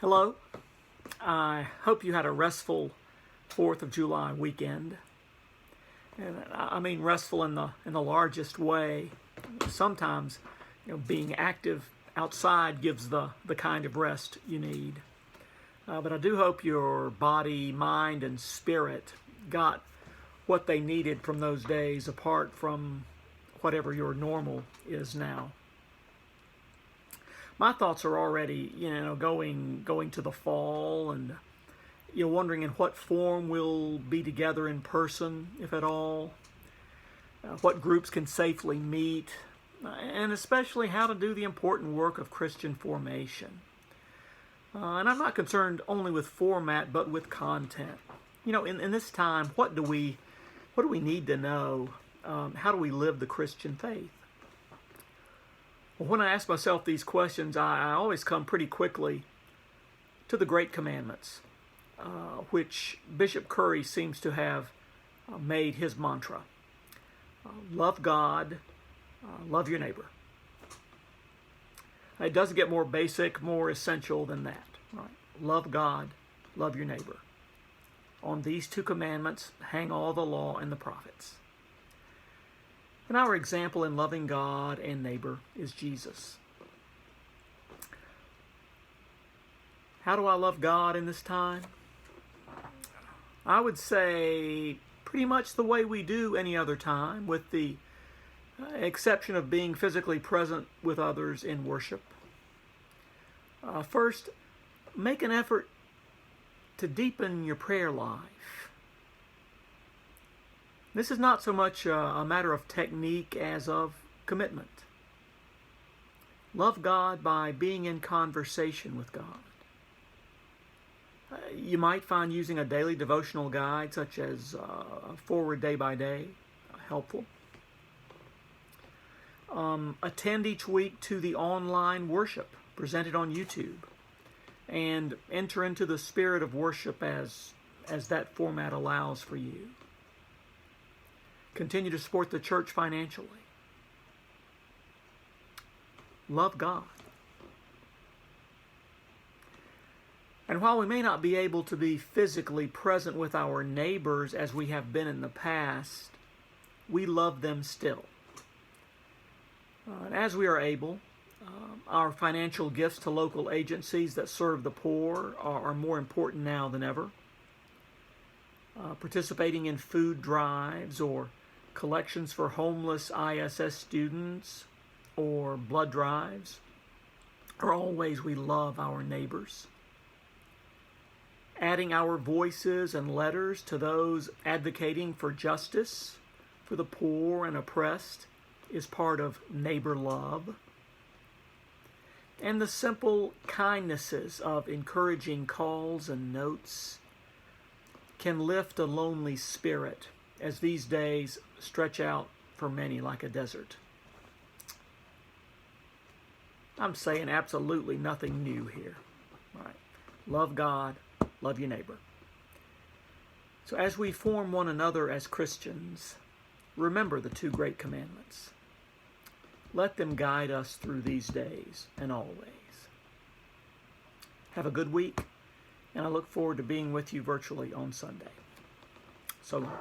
Hello. I hope you had a restful 4th of July weekend. And I mean restful in the largest way. Sometimes, being active outside gives the kind of rest you need. But I do hope your body, mind, and spirit got what they needed from those days apart from whatever your normal is now. My thoughts are already, going to the fall and, wondering in what form we'll be together in person, if at all, what groups can safely meet, and especially how to do the important work of Christian formation. And I'm not concerned only with format, but with content. In this time, what do we need to know? How do we live the Christian faith? Well, when I ask myself these questions, I always come pretty quickly to the Great Commandments, which Bishop Curry seems to have made his mantra. Love God, love your neighbor. It doesn't get more basic, more essential than that. Right? Love God, love your neighbor. On these two commandments hang all the law and the prophets. And our example in loving God and neighbor is Jesus. How do I love God in this time? I would say pretty much the way we do any other time, with the exception of being physically present with others in worship. First, make an effort to deepen your prayer life. This is not so much a matter of technique as of commitment. Love God by being in conversation with God. You might find using a daily devotional guide, such as Forward Day by Day, helpful. Attend each week to the online worship presented on YouTube, and enter into the spirit of worship as that format allows for you. Continue to support the church financially. Love God. And while we may not be able to be physically present with our neighbors as we have been in the past, we love them still. And as we are able, our financial gifts to local agencies that serve the poor are more important now than ever. Participating in food drives or collections for homeless ISS students or blood drives are all ways we love our neighbors. Adding our voices and letters to those advocating for justice for the poor and oppressed is part of neighbor love. And the simple kindnesses of encouraging calls and notes can lift a lonely spirit as these days stretch out for many like a desert. I'm saying absolutely nothing new here. All right. Love God, love your neighbor. So as we form one another as Christians, remember the two great commandments. Let them guide us through these days and always. Have a good week, and I look forward to being with you virtually on Sunday. So long.